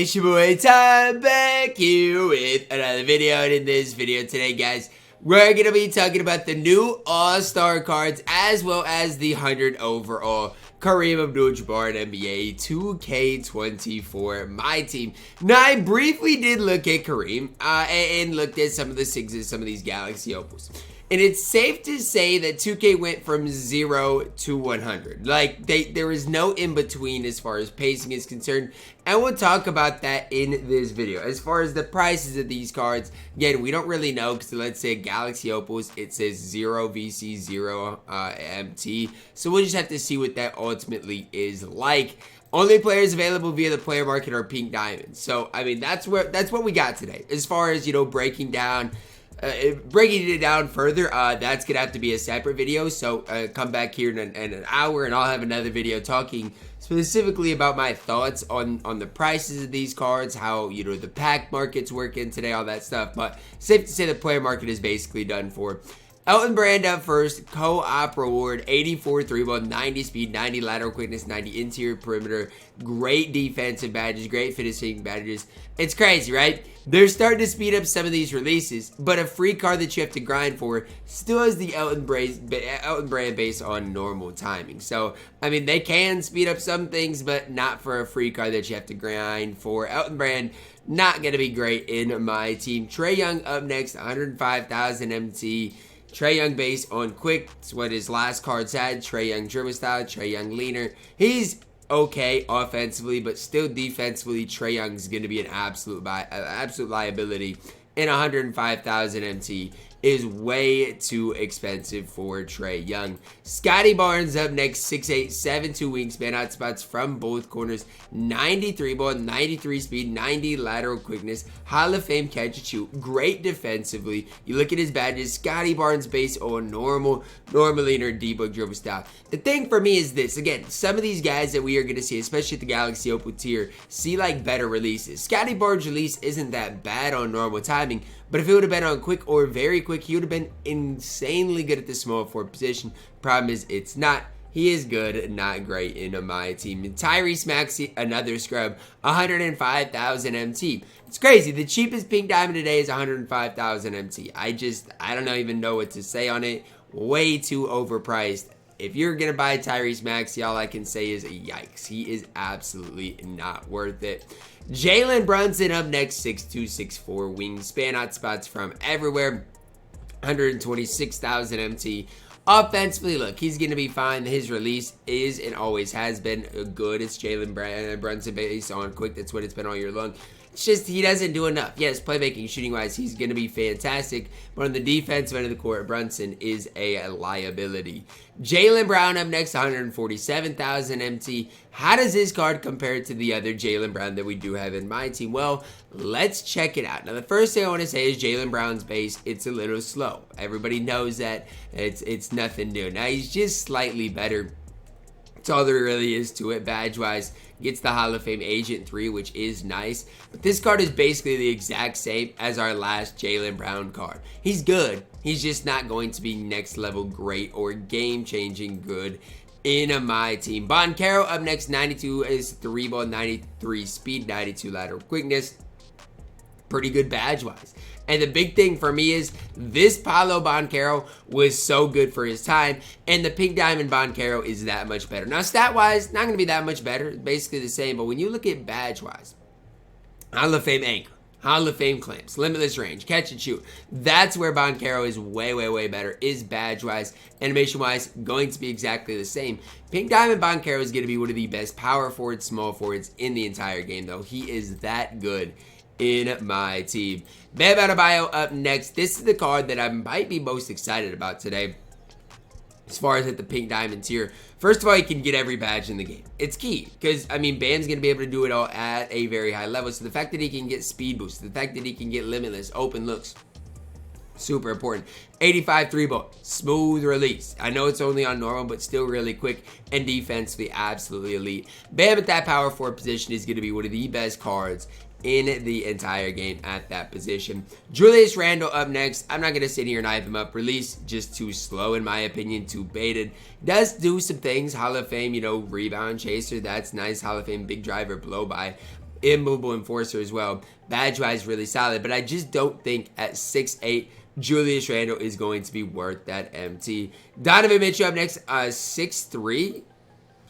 it's your boy Tom back here with another video. And in this video today, guys, we're going to be talking about the new All-Star cards as well as the 100 overall Kareem Abdul Jabbar NBA 2K24 MyTEAM. Now, I briefly did look at Kareem and looked at some of the sixes, some of these Galaxy opals. And it's safe to say that 2K went from 0 to 100. Like, there is no in-between as far as pacing is concerned. And we'll talk about that in this video. As far as the prices of these cards, again, we don't really know because let's say Galaxy Opals, it says 0 VC, 0 MT. So we'll just have to see what that ultimately is like. Only players available via the player market are Pink Diamonds. So, I mean, that's what we got today. As far as, you know, breaking it down further, that's gonna have to be a separate video. So come back here in an hour and I'll have another video talking specifically about my thoughts on the prices of these cards, how, you know, the pack market's working today, all that stuff. But safe to say the player market is basically done for. Elton Brand up first, co-op reward, 84 3-ball, 90 speed, 90 lateral quickness, 90 interior perimeter, great defensive badges, great finishing badges. It's crazy, right? They're starting to speed up some of these releases, but a free card that you have to grind for still has the Elton Brand based on normal timing. So, I mean, they can speed up some things, but not for a free card that you have to grind for. Elton Brand, not going to be great in my team. Trae Young up next, 105,000 MT. Trae Young based on quick. It's what his last card said. Trae Young dribble style. Trae Young leaner. He's okay offensively, but still defensively, Trae Young's going to be an absolute liability. And 105,000 MT is way too expensive for Trae Young. Scottie Barnes up next, 6'8", 7'2" wingspan, out spots from both corners, 93 ball, 93 speed, 90 lateral quickness, Hall of Fame catch and shoot, great defensively. You look at his badges, Scottie Barnes based on normal leaner D-book dribble style. The thing for me is this, again, some of these guys that we are going to see, especially at the Galaxy Opal tier, see like better releases. Scottie Barnes' release isn't that bad on normal timing, but if it would have been on quick or very quick, he would have been insanely good at the small forward position. Problem is, it's not. He is good, not great in my team. And Tyrese Maxey, another scrub, 105,000 MT. It's crazy. The cheapest pink diamond today is 105,000 MT. I don't even know what to say on it. Way too overpriced. If you're going to buy Tyrese Maxey, all I can say is yikes. He is absolutely not worth it. Jalen Brunson up next, 6'2", 6'4", wingspan, out spots from everywhere, 126,000 MT. Offensively, look, he's going to be fine. His release is and always has been good. It's Jalen Brunson based on quick. That's what it's been all year long. It's just he doesn't do enough. Yes, playmaking, shooting-wise, he's going to be fantastic. But on the defensive end of the court, Brunson is a liability. Jaylen Brown up next, 147,000 MT. How does this card compare to the other Jaylen Brown that we do have in my team? Well, let's check it out. Now, the first thing I want to say is Jaylen Brown's base, it's a little slow. Everybody knows that. It's nothing new. Now, he's just slightly better. That's all there really is to it. Badge-wise, gets the Hall of Fame Agent 3, which is nice. But this card is basically the exact same as our last Jaylen Brown card. He's good. He's just not going to be next level great or game-changing good in my team. Banchero up next, 92 is 3-ball, 93 speed, 92 lateral quickness. Pretty good badge-wise. And the big thing for me is this Paolo Banchero was so good for his time, and the Pink Diamond Banchero is that much better. Now, stat-wise, not going to be that much better, basically the same, but when you look at badge-wise, Hall of Fame anchor, Hall of Fame clamps, limitless range, catch and shoot, that's where Banchero is way better, is badge-wise. Animation-wise, going to be exactly the same. Pink Diamond Banchero is going to be one of the best power forwards, small forwards in the entire game, though. He is that good in my team. Bam Adebayo up next. This is the card that I might be most excited about today as far as at the Pink Diamond tier. First of all, you can get every badge in the game. It's key because, I mean, Bam's going to be able to do it all at a very high level. So the fact that he can get speed boost, the fact that he can get limitless, open looks, super important. 85 3-ball, smooth release. I know it's only on normal, but still really quick, and defensively absolutely elite. Bam at that power forward position is going to be one of the best cards in the entire game at that position. Julius Randle up next. I'm not going to sit here and hype him up. Release just too slow in my opinion, too baited. Does do some things. Hall of Fame, you know, rebound chaser. That's nice. Hall of Fame big driver blow by. immovable enforcer as well. Badge-wise, really solid, but I just don't think at 6'8", Julius Randle is going to be worth that MT. Donovan Mitchell up next, 6'3".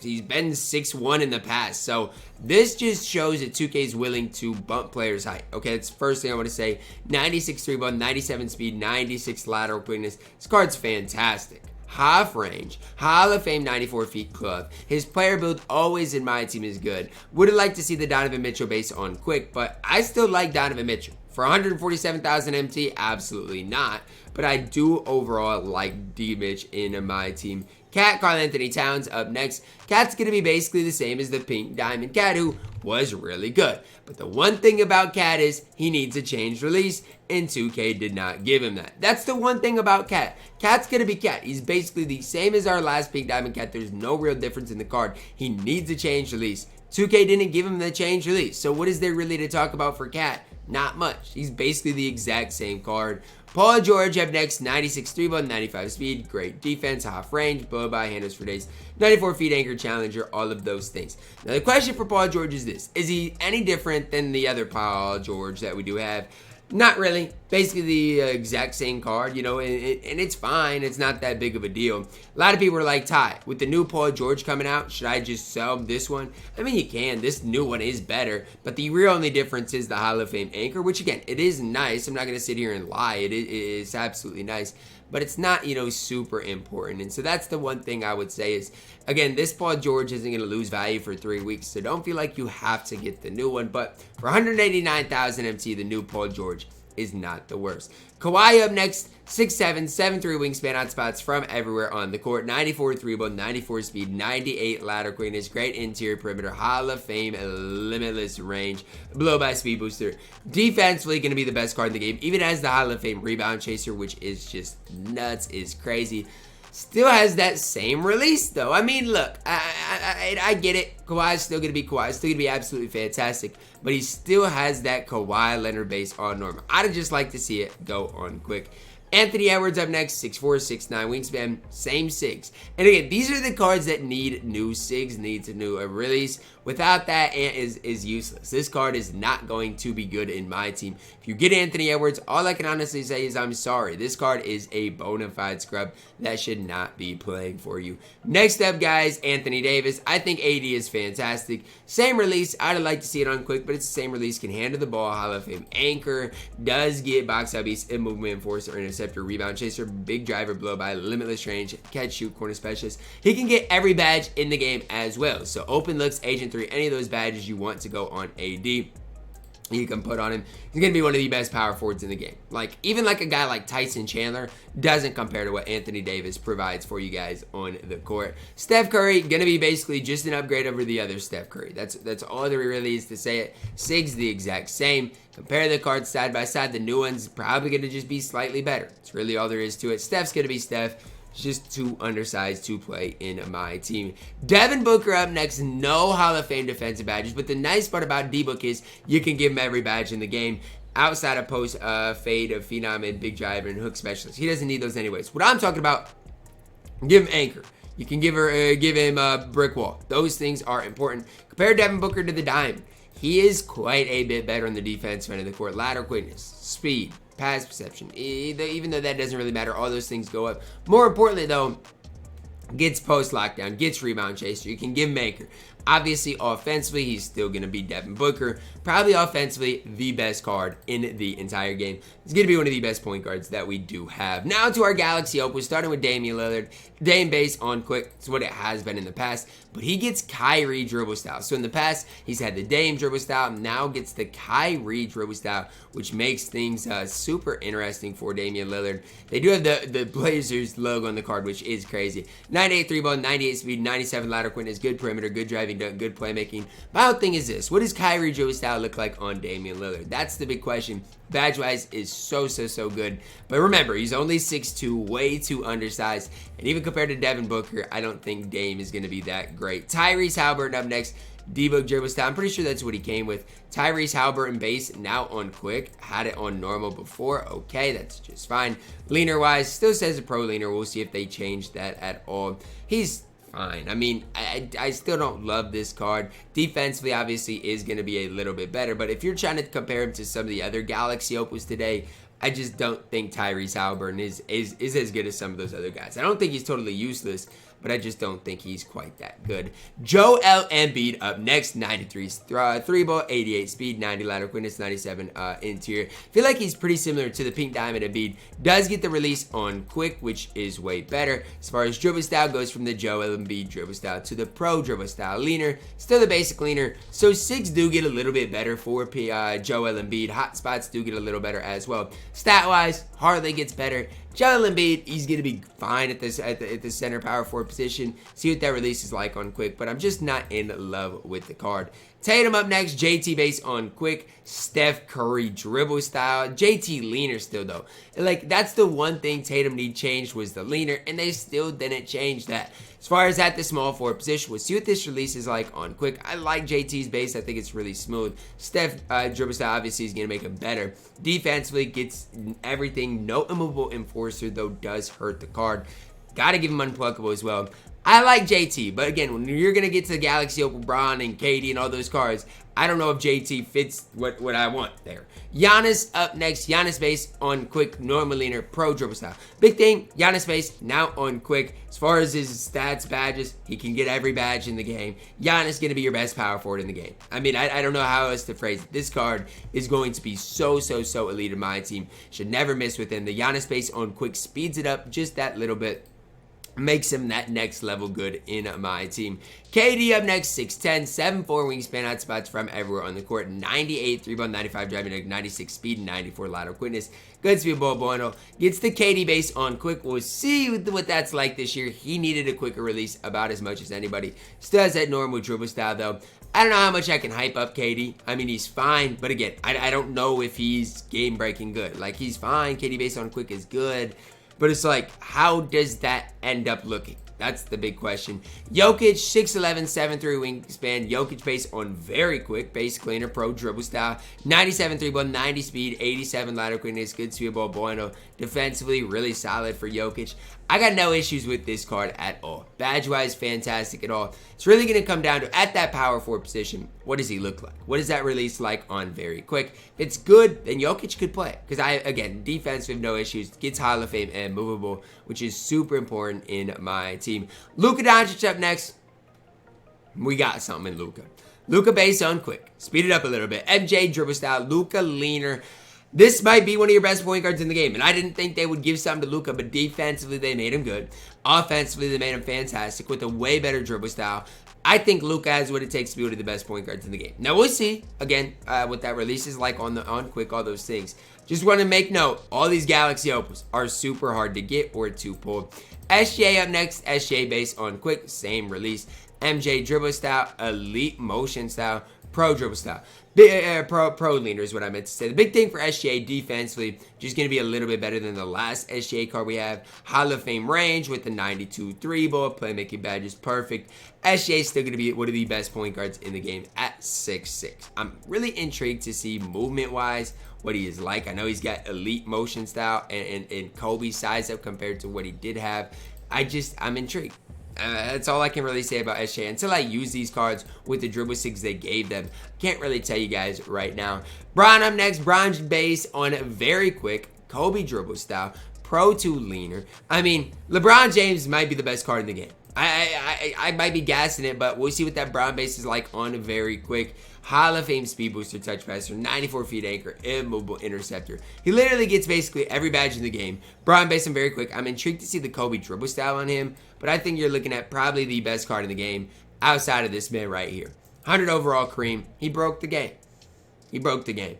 He's been 6'1" in the past. So this just shows that 2K is willing to bump players' height. Okay, that's the first thing I want to say. 96 3-ball, 97 speed, 96 lateral quickness. This card's fantastic. Half range, Hall of Fame 94 feet club. His player build always in my team is good. Would have liked to see the Donovan Mitchell base on quick, but I still like Donovan Mitchell. For 147,000 MT, absolutely not. But I do overall like D-Mitch in my team. Cat, Karl Anthony Towns up next. Cat's going to be basically the same as the Pink Diamond Cat, who was really good. But the one thing about Cat is he needs a changed release, and 2K did not give him that. That's the one thing about Cat. Cat's going to be Cat. He's basically the same as our last Pink Diamond Cat. There's no real difference in the card. He needs a changed release. 2K didn't give him the changed release. So what is there really to talk about for Cat? Not much. He's basically the exact same card. Paul George up next, 96 3-ball, 95 speed, great defense, half range, blow by, handles for days, 94 feet anchor, challenger, all of those things. Now the question for Paul George is this: is he any different than the other Paul George that we do have? Not really. Basically the exact same card, you know, and it's fine. It's not that big of a deal. A lot of people are like, Ty, with the new Paul George coming out, should I just sell this one? I mean, you can. This new one is better, but the real only difference is the Hall of Fame anchor, which again, it is nice. I'm not going to sit here and lie. It is absolutely nice, but it's not, you know, super important. And so that's the one thing I would say is, again, this Paul George isn't going to lose value for 3 weeks, so don't feel like you have to get the new one. But for 189,000 MT, the new Paul George is not the worst. Kawhi up next, 6'7", 7'3" wingspan on spots from everywhere on the court, 94 3-ball, 94 speed, 98 lateral quickness, great interior perimeter, Hall of Fame, limitless range, blow by speed booster. Defensively going to be the best card in the game, even as the Hall of Fame rebound chaser, which is just nuts, is crazy. Still has that same release though. I mean, look, I get it. Kawhi's still going to be Kawhi. Still going to be absolutely fantastic. But he still has that Kawhi Leonard base on normal. I'd just like to see it go on quick. Anthony Edwards up next, 6'4", 6'9", wingspan, same SIGs. And again, these are the cards that need new SIGs, needs a new release. Without that, Ant is useless. This card is not going to be good in my team. If you get Anthony Edwards, all I can honestly say is I'm sorry. This card is a bona fide scrub that should not be playing for you. Next up, guys, Anthony Davis. I think AD is fantastic. Same release. I'd like to see it on quick, but it's the same release. Can handle the ball. Hall of Fame anchor. Does get box out beast, movement enforcer, interceptor, rebound chaser, big driver, blow by, limitless range, catch, shoot, corner specialist. He can get every badge in the game as well. So open looks, agent 3, any of those badges you want to go on AD, you can put on him. He's going to be one of the best power forwards in the game. Like, even like a guy like Tyson Chandler doesn't compare to what Anthony Davis provides for you guys on the court. Steph Curry, going to be basically just an upgrade over the other Steph Curry. That's all there really is to say it. SIG's the exact same. Compare the cards side by side. The new one's probably going to just be slightly better. It's really all there is to it. Steph's going to be Steph. Just too undersized to play in my team. Devin Booker up next. No Hall of Fame defensive badges, but the nice part about D-Book is you can give him every badge in the game outside of post, fade, of phenom, and big driver and hook specialist. He doesn't need those anyways. What I'm talking about, give him anchor. You can give him a brick wall. Those things are important. Compare Devin Booker to the Dime. He is quite a bit better on the defensive end of the court. Lateral quickness, speed, pass perception. Even though that doesn't really matter, all those things go up. More importantly, though, gets post lockdown, gets rebound chaser. You can give him anchor. Obviously, offensively, he's still going to be Devin Booker. Probably offensively, the best card in the entire game. He's going to be one of the best point guards that we do have. Now to our Galaxy Opal, starting with Damian Lillard. Dame base on quick. It's what it has been in the past. But he gets Kyrie dribble style. So in the past, he's had the Dame dribble style. Now gets the Kyrie dribble style, which makes things super interesting for Damian Lillard. They do have the Blazers logo on the card, which is crazy. 98 3-ball, 98 speed, 97 lateral quickness, good perimeter, good driving, good playmaking. My whole thing is this: what does Kyrie dribble style look like on Damian Lillard? That's the big question. Badge-wise is so good. But remember, he's only 6'2", way too undersized. And even compared to Devin Booker, I don't think Dame is going to be that great. Tyrese Haliburton up next. D-Book dribble style. I'm pretty sure that's what he came with. Tyrese Haliburton base, now on quick. Had it on normal before. Okay, that's just fine. Leaner-wise, still says a pro leaner. We'll see if they change that at all. He's fine. I mean, I still don't love this card. Defensively, obviously, is going to be a little bit better. But if you're trying to compare him to some of the other Galaxy Opals today, I just don't think Tyrese Haliburton is as good as some of those other guys. I don't think he's totally useless, but I just don't think he's quite that good. Joel Embiid up next, 93 three ball, 88 speed, 90 lateral quickness, 97 interior. Feel like he's pretty similar to the Pink Diamond. Embiid does get the release on quick, which is way better. As far as dribble style goes, from the Joel Embiid dribble style to the pro dribble style leaner, still the basic leaner. So 6 do get a little bit better for Joel Embiid. Hot spots do get a little better as well. Stat-wise, hardly gets better. Joel Embiid, he's going to be fine at the center power forward position. See what that release is like on quick, but I'm just not in love with the card. Tatum up next, JT base on quick, Steph Curry dribble style, JT leaner still though. Like, that's the one thing Tatum need changed was the leaner, and they still didn't change that. As far as at the small forward position, we'll see what this release is like on quick. I like JT's base. I think it's really smooth. Steph dribble style obviously is going to make him better. Defensively, gets everything. No immovable enforcer, though, does hurt the card. Got to give him unpluckable as well. I like JT, but again, when you're going to get to the Galaxy Opal, Braun and KD and all those cards, I don't know if JT fits what I want there. Giannis up next. Giannis base on quick, normal leaner, pro dribble style. Big thing, Giannis base now on quick. As far as his stats, badges, he can get every badge in the game. Giannis going to be your best power forward in the game. I mean, I don't know how else to phrase it. This card is going to be so elite in my team. Should never miss with him. The Giannis base on quick speeds it up just that little bit. Makes him that next level good in my team. KD up next, 6'10", 7'4" wingspan, out spots from everywhere on the court, 98 3-ball, 95 driving, 96 speed, 94 lateral quickness. Good speed, bueno. Gets the KD base on quick. We'll see what that's like this year. He needed a quicker release about as much as anybody. Still has that normal dribble style though. I don't know how much I can hype up KD. I mean, he's fine, but again, I don't know if he's game-breaking good. Like, he's fine. KD base on quick is good. But it's like, how does that end up looking? That's the big question. Jokic, 6'11", 7'3" wingspan. Jokic base on very quick, base cleaner, pro dribble style. 97 3-ball, 90 speed, 87 lateral quickness, good speed ball, bueno. Defensively, really solid for Jokic. I got no issues with this card at all. Badge-wise, fantastic at all. It's really going to come down to, at that power forward position, what does he look like? What is that release like on very quick? If it's good, then Jokic could play. Because again, defense with no issues, gets Hall of Fame and movable, which is super important in my team. Luka Doncic up next. We got something in Luka. Luka base on quick. Speed it up a little bit. MJ dribble style. Luka leaner. This might be one of your best point guards in the game. And I didn't think they would give something to Luka, but defensively they made him good. Offensively they made him fantastic with a way better dribble style. I think Luka has what it takes to be one of the best point guards in the game. Now we'll see, again, what that release is like on quick, all those things. Just want to make note, all these Galaxy Opals are super hard to get or to pull. SGA up next. SGA base on quick, same release. MJ dribble style, elite motion style, pro dribble style. Pro leaner is what I meant to say. The big thing for SGA defensively, just going to be a little bit better than the last SGA card we have. Hall of Fame range with the 92 3-ball. Playmaking badge is perfect. SGA is still going to be one of the best point guards in the game at 6'6". I'm really intrigued to see movement-wise what he is like. I know he's got elite motion style and Kobe size up compared to what he did have. I'm intrigued. That's all I can really say about SGA until I use these cards with the dribble sticks they gave them. Can't really tell you guys right now. Braun up next. Braun's base on very quick, Kobe dribble style, pro 2 leaner. I mean, LeBron James might be the best card in the game. I might be gassing it, but we'll see what that Braun base is like on very quick. Hall of Fame speed booster, touch passer, 94 feet anchor, immovable interceptor. He literally gets basically every badge in the game. Braun base him very quick. I'm intrigued to see the Kobe dribble style on him, but I think you're looking at probably the best card in the game outside of this man right here. 100 overall Kareem. He broke the game. He broke the game.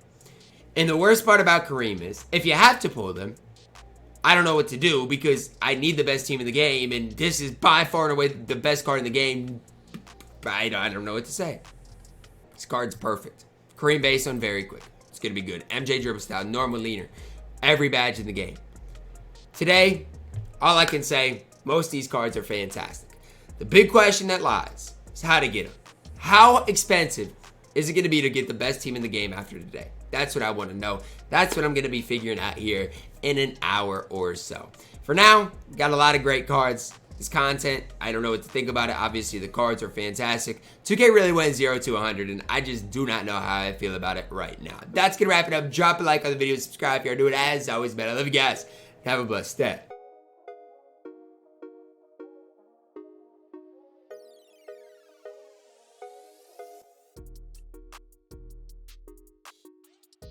And the worst part about Kareem is, if you have to pull them, I don't know what to do because I need the best team in the game, and this is by far and away the best card in the game. I don't know what to say. This card's perfect. Kareem base on very quick. It's going to be good. MJ dribble style, normal leaner. Every badge in the game. Today, all I can say, most of these cards are fantastic. The big question that lies is how to get them. How expensive is it going to be to get the best team in the game after today? That's what I want to know. That's what I'm going to be figuring out here in an hour or so. For now, got a lot of great cards. This content, I don't know what to think about it. Obviously, the cards are fantastic. 2K really went 0 to 100, and I just do not know how I feel about it right now. That's going to wrap it up. Drop a like on the video, subscribe if you're new, and as always, man, I love you guys. Have a blessed day.